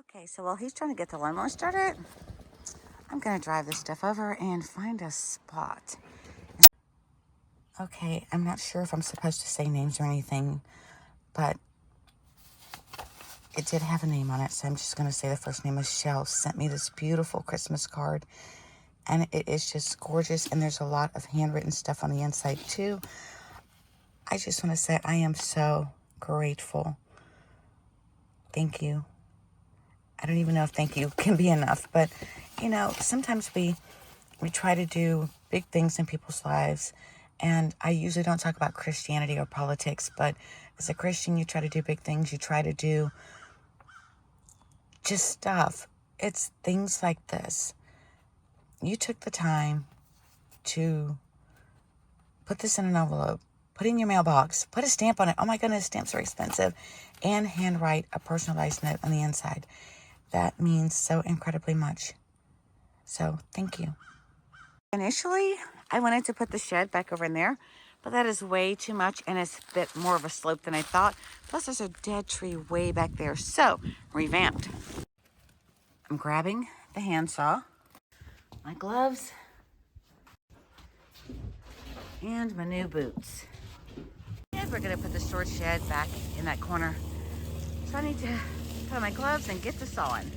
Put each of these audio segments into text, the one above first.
Okay, so while he's trying to get the lawnmower started, I'm gonna drive this stuff over and find a spot. Okay, I'm not sure if I'm supposed to say names or anything, but it did have a name on it, so I'm just gonna say the first name. Michelle sent me this beautiful Christmas card, and it is just gorgeous, and there's a lot of handwritten stuff on the inside too. I just want to say I am so grateful. Thank you. I don't even know if thank you can be enough, but you know, sometimes we try to do big things in people's lives, and I usually don't talk about Christianity or politics, but as a Christian, you try to do big things. You try to do just stuff. It's things like this. You took the time to put this in an envelope, put it in your mailbox, put a stamp on it. Oh my goodness, stamps are expensive. And handwrite a personalized note on the inside. That means so incredibly much. So thank you. Initially, I wanted to put the shed back over in there, but that is way too much and it's a bit more of a slope than I thought. Plus there's a dead tree way back there. So revamped. I'm grabbing the handsaw, my gloves, and my new boots. And we're gonna put the storage shed back in that corner. So I need to put on my gloves and get to sawing.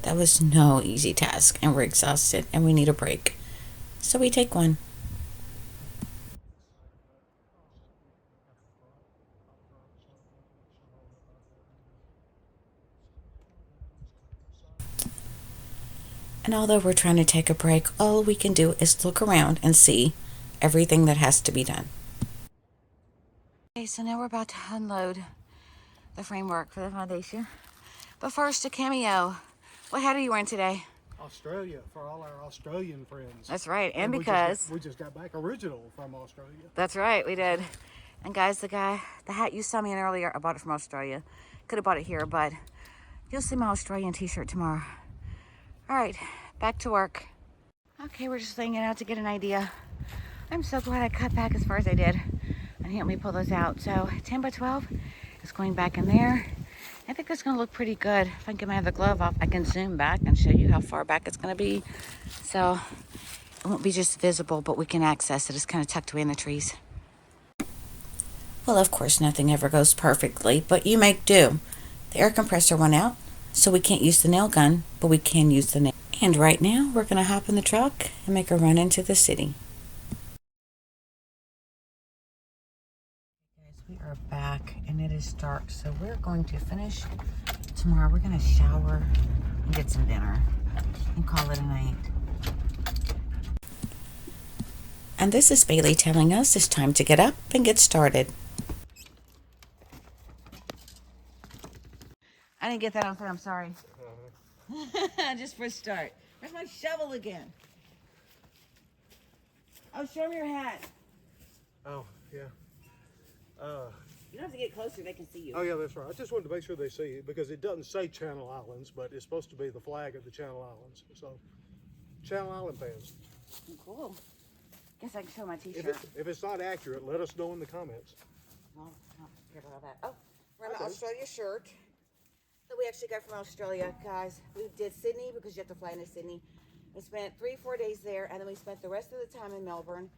That was no easy task, and we're exhausted and we need a break. So we take one. And although we're trying to take a break, all we can do is look around and see everything that has to be done. Okay, so now we're about to unload the framework for the foundation. But first, a cameo. What hat are you wearing today? Australia, for all our Australian friends. That's right, and because we just got back original from Australia. That's right, we did. And guys, the hat you saw me in earlier, I bought it from Australia. Could have bought it here, but you'll see my Australian t-shirt tomorrow. All right, back to work. Okay, we're just laying it out to get an idea. I'm so glad I cut back as far as I did. And help me pull those out. So 10 by 12 is going back in there. I think that's gonna look pretty good. If I can get my other glove off, I can zoom back and show you how far back it's gonna be. So it won't be just visible, but we can access it. It's kind of tucked away in the trees. Well, of course, nothing ever goes perfectly, but you make do. The air compressor went out, so we can't use the nail gun, but we can use the nail. And right now, we're gonna hop in the truck and make a run into the city. We are back and it is dark, so we're going to finish tomorrow. We're going to shower and get some dinner and call it a night. And this is Bailey telling us it's time to get up and get started. I didn't get that on film, sorry. Just for a start. Where's my shovel again? Oh, show me your hat. Oh, yeah. You don't have to get closer, they can see you. Oh, yeah, that's right. I just wanted to make sure they see it because it doesn't say Channel Islands, but it's supposed to be the flag of the Channel Islands. So, Channel Island fans. Cool. Guess I can show my t-shirt. If it's not accurate, let us know in the comments. Oh, forget about that. Oh, we're in the Australia shirt that we actually got from Australia, guys. We did Sydney because you have to fly into Sydney. We spent 3-4 days there, and then we spent the rest of the time in Melbourne.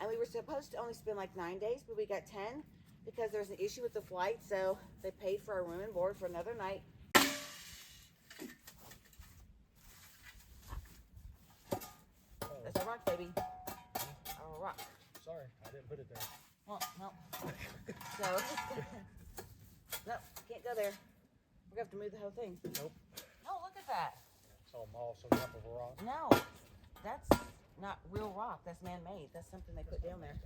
And we were supposed to only spend like 9 days, but we got 10 because there was an issue with the flight, so they paid for our room and board for another night. That's a rock, baby. A rock. Sorry, I didn't put it there. Well, no. So, no, can't go there. We're gonna have to move the whole thing. Nope. No, look at that. It's all moss on top of a rock. No, that's not real rock. That's man-made. That's something they put down there.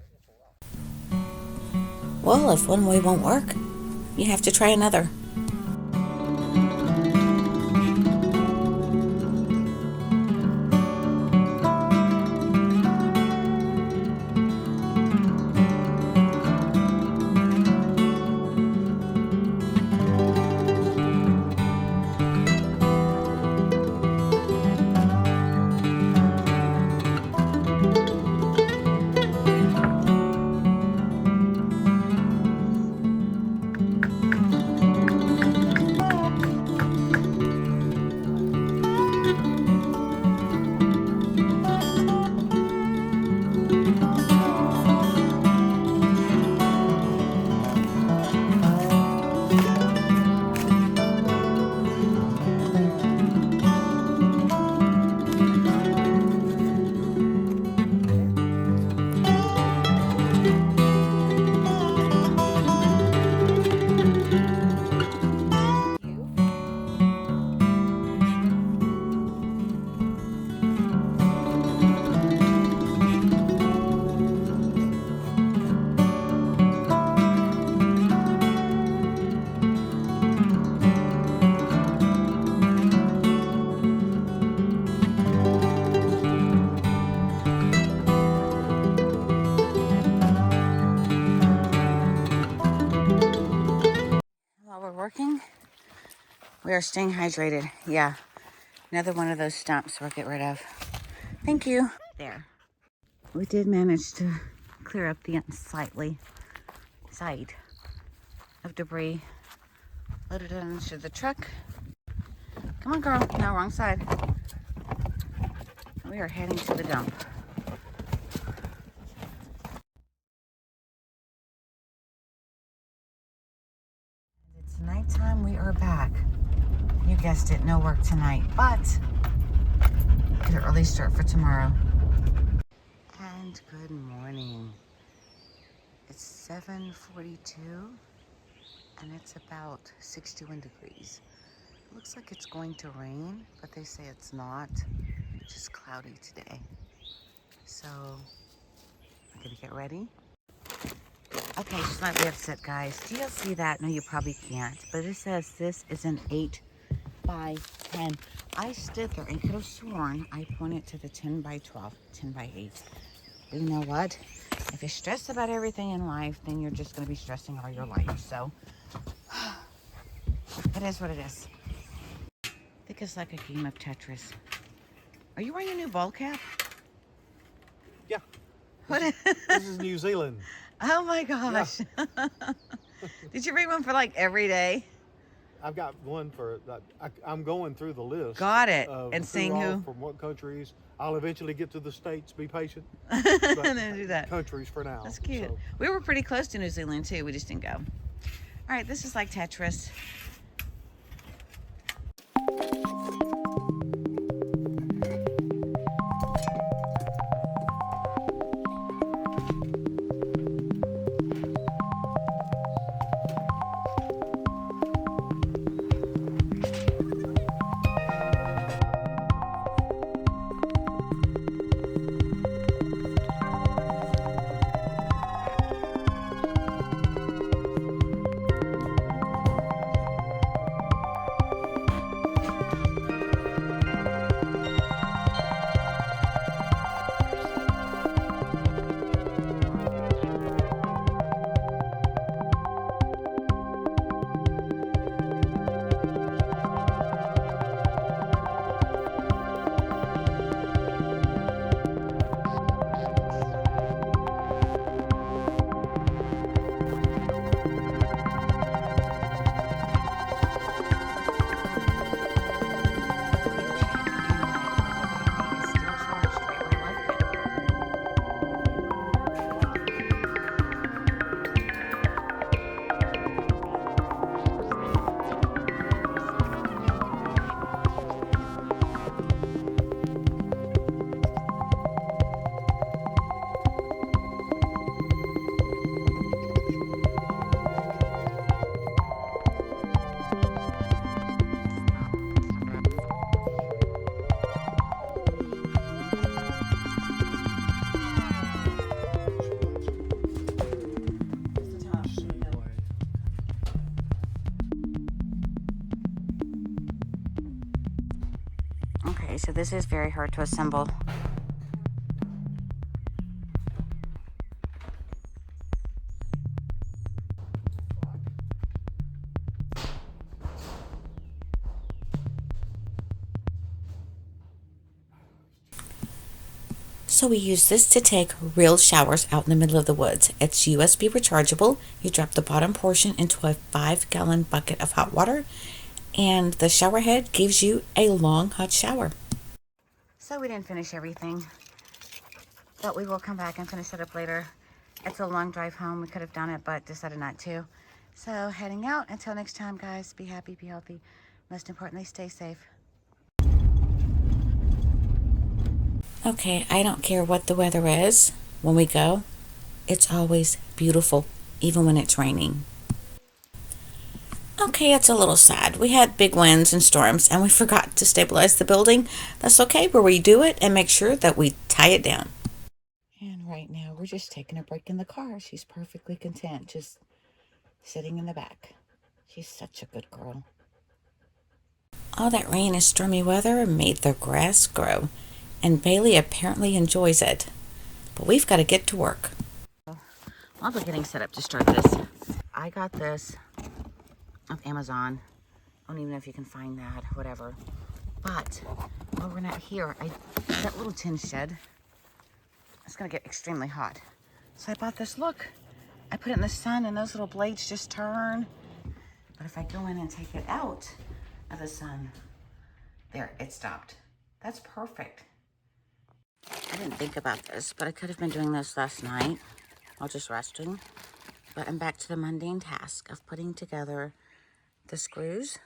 Well, if one way won't work, you have to try another. Working. We are staying hydrated. Yeah. Another one of those stumps we'll get rid of. Thank you. There. We did manage to clear up the unsightly side of debris. Loaded it into the truck. Come on, girl. No, wrong side. We are heading to the dump. It's nighttime. We are back. You guessed it, no work tonight, but get an early start for tomorrow. And good morning. It's 7:42 and it's about 61 degrees. It looks like it's going to rain, but they say it's not. It's just cloudy today. So I'm gonna get ready. Okay, slightly upset, guys. Do you see that? No, you probably can't. But it says this is an 8 by 10. I stood there and could have sworn I pointed to the 10 by 12, 10 by 8. But you know what? If you're stressed about everything in life, then you're just going to be stressing all your life. So, it is what it is. I think it's like a game of Tetris. Are you wearing a new ball cap? Yeah. What? This is New Zealand. Oh my gosh. Yeah. Did you bring one for like every day? I've got one for, I'm going through the list. Got it. And seeing who? From what countries. I'll eventually get to the States, be patient. And then do that. Countries for now. That's cute. So. We were pretty close to New Zealand too. We just didn't go. All right, this is like Tetris. so this is very hard to assemble. So we use this to take real showers out in the middle of the woods. It's USB rechargeable. You drop the bottom portion into a 5-gallon bucket of hot water, and the shower head gives you a long hot shower. So we didn't finish everything, but we will come back and finish it up later. It's a long drive home. We could have done it, but decided not to. So heading out. Until next time, guys, be happy, be healthy. Most importantly, stay safe. Okay, I don't care what the weather is when we go. It's always beautiful, even when it's raining. Okay, it's a little sad. We had big winds and storms, and we forgot to stabilize the building. That's okay, but we do it and make sure that we tie it down. And right now, we're just taking a break in the car. She's perfectly content, just sitting in the back. She's such a good girl. All that rain and stormy weather made the grass grow, and Bailey apparently enjoys it. But we've got to get to work. While we're getting set up to start this, I got this off Amazon. I don't even know if you can find that, whatever. But while we're not here, that little tin shed, it's gonna get extremely hot. So I bought this, look. I put it in the sun and those little blades just turn. But if I go in and take it out of the sun, there, it stopped. That's perfect. I didn't think about this, but I could have been doing this last night while just resting. But I'm back to the mundane task of putting together the screws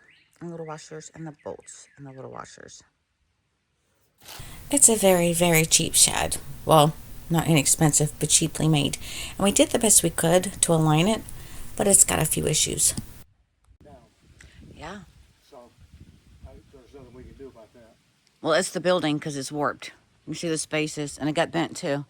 and little washers and the bolts and the little washers. It's a very, very cheap shed. Well, not inexpensive, but cheaply made. And we did the best we could to align it, but it's got a few issues. Yeah. So there's nothing we can do about that. Well, it's the building because it's warped. You see the spaces, and it got bent too.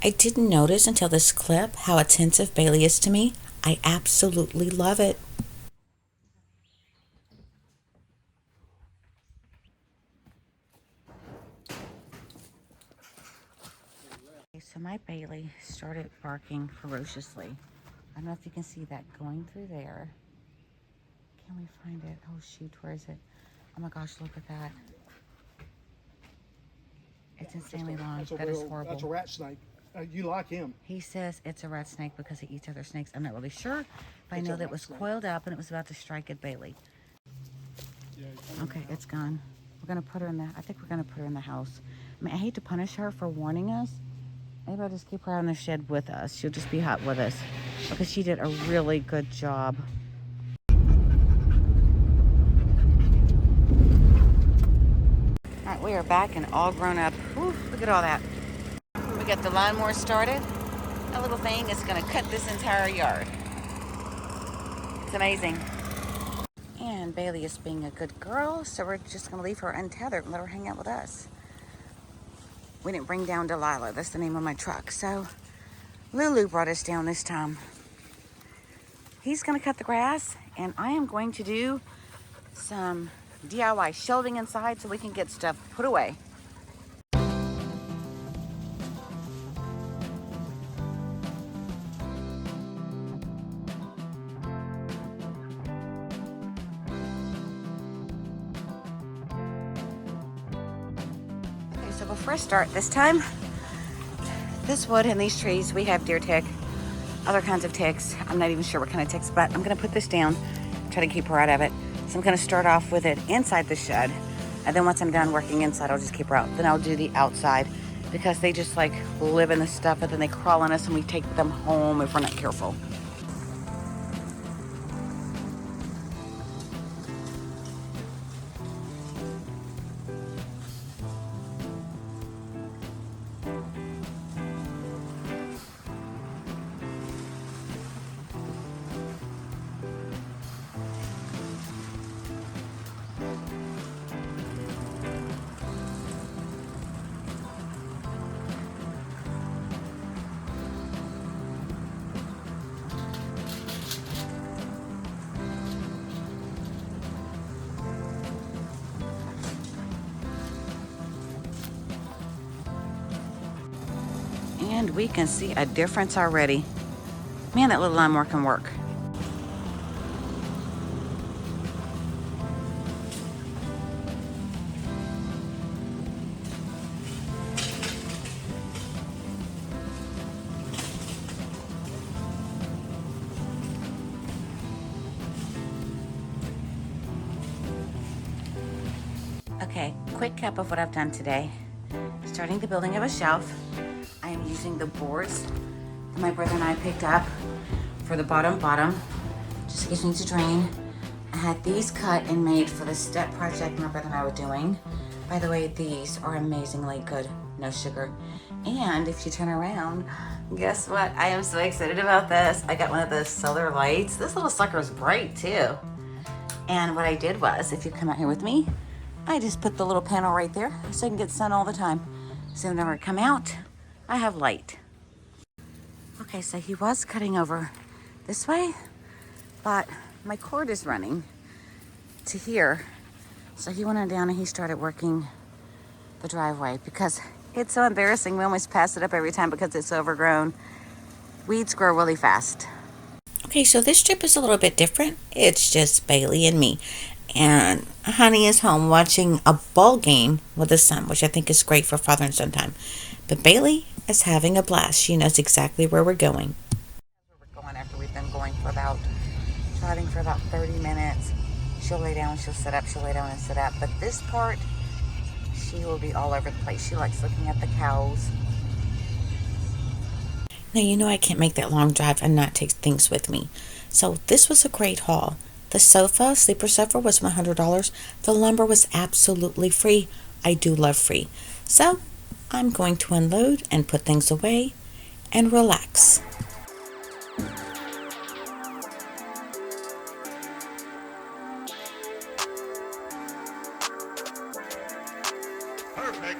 I didn't notice until this clip how attentive Bailey is to me. I absolutely love it. Okay, so my Bailey started barking ferociously. I don't know if you can see that going through there. Can we find it? Oh shoot, where is it? Oh my gosh, look at that. It's insanely long. That is horrible. That's a rat snake. You like him. He says it's a rat snake because he eats other snakes. I'm not really sure, but I know that it was coiled up and it was about to strike at Bailey. Yeah, okay, it's gone. We're gonna put her in the, I think we're gonna put her in the house. I mean, I hate to punish her for warning us. Maybe I'll just keep her out in the shed with us. She'll just be hot with us because she did a really good job. All right, we are back and all grown up. Whew, look at all that. We got the lawnmower started. That little thing is gonna cut this entire yard. It's amazing. And Bailey is being a good girl, so we're just gonna leave her untethered and let her hang out with us. We didn't bring down Delilah, that's the name of my truck. So Lulu brought us down this time. He's gonna cut the grass, and I am going to do some DIY shelving inside so we can get stuff put away. So before I start this time, this wood and these trees, we have deer tick, other kinds of ticks. I'm not even sure what kind of ticks, but I'm gonna put this down, try to keep her out of it. So I'm gonna start off with it inside the shed. And then once I'm done working inside, I'll just keep her out. Then I'll do the outside because they just like live in the stuff and then they crawl on us and we take them home if we're not careful. And we can see a difference already. Man, that little lawnmower can work. Okay, quick cap of what I've done today. Starting the building of a shelf. I am using the boards that my brother and I picked up for the bottom, just gives me to drain. I had these cut and made for the step project my brother and I were doing. By the way, these are amazingly good, no sugar. And if you turn around, guess what? I am so excited about this. I got one of those solar lights. This little sucker is bright too. And what I did was, if you come out here with me, I just put the little panel right there so I can get sun all the time. So whenever I come out, I have light. Okay, so he was cutting over this way, but my cord is running to here. So he went on down and he started working the driveway because it's so embarrassing. We almost pass it up every time because it's overgrown. Weeds grow really fast. Okay, so this trip is a little bit different. It's just Bailey and me. And Honey is home watching a ball game with his son, which I think is great for father and son time. But Bailey is having a blast. She knows exactly where we're going. We're going after we've been going for trotting for about 30 minutes. She'll lay down, she'll sit up, she'll lay down and sit up. But this part, she will be all over the place. She likes looking at the cows. Now, you know I can't make that long drive and not take things with me. So this was a great haul. The sofa, sleeper sofa, was $100. The lumber was absolutely free. I do love free. So I'm going to unload and put things away and relax. Perfect.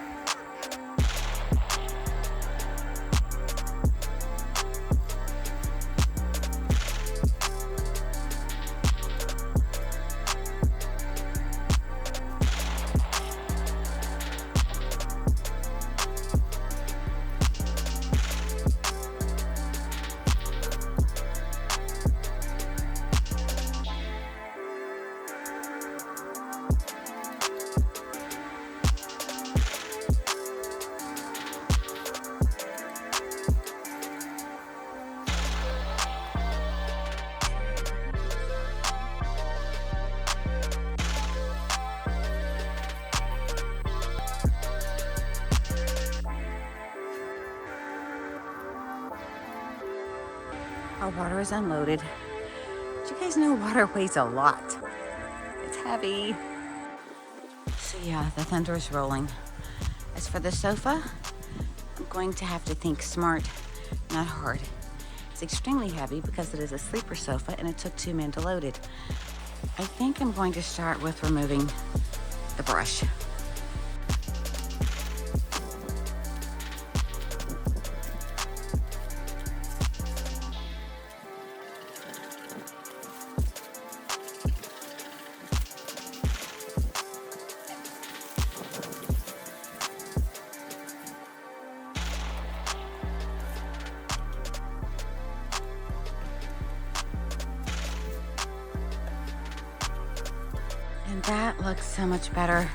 Our water is unloaded. Did you guys know water weighs a lot? It's heavy. So yeah, the thunder is rolling. As for the sofa, I'm going to have to think smart, not hard. It's extremely heavy because it is a sleeper sofa and it took 2 men to load it. I think I'm going to start with removing the brush. And that looks so much better.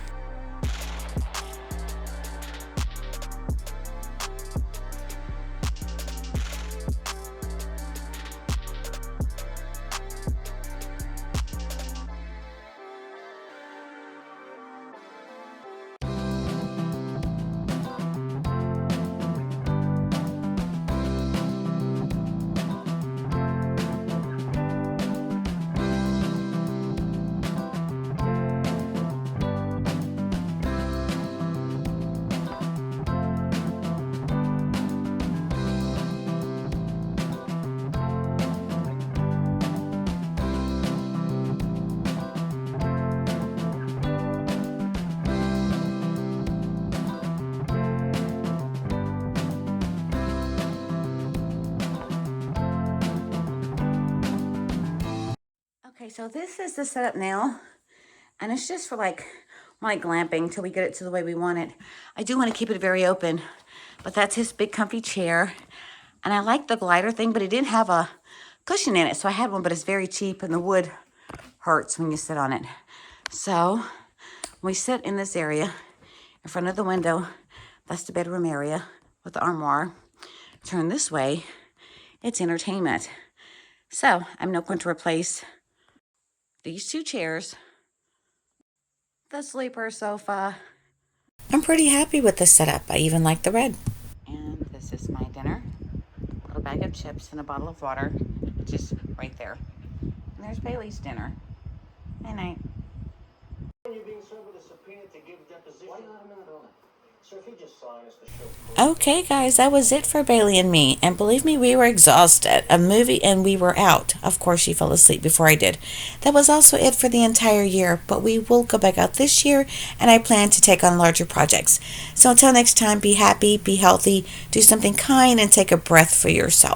Okay, so this is the setup now, and it's just for like glamping till we get it to the way we want it. I do want to keep it very open, But that's his big comfy chair. And I like the glider thing, but it didn't have a cushion in it. So I had one, but it's very cheap and the wood hurts when you sit on it. So we sit in this area in front of the window. That's the bedroom area with the armoire. Turn this way, it's entertainment. So I'm now going to replace these two chairs, the sleeper sofa. I'm pretty happy with this setup. I even like the red. And this is my dinner. A little bag of chips and a bottle of water, which is right there. And there's Bailey's dinner. Night night. You're being served with a subpoena to give deposition. Why not a minute early? Sir, if you just sign us the show. Okay, guys, that was it for Bailey and me. And believe me, we were exhausted. A movie and we were out. Of course, she fell asleep before I did. That was also it for the entire year. But we will go back out this year, and I plan to take on larger projects. So until next time, be happy, be healthy, do something kind, and take a breath for yourself.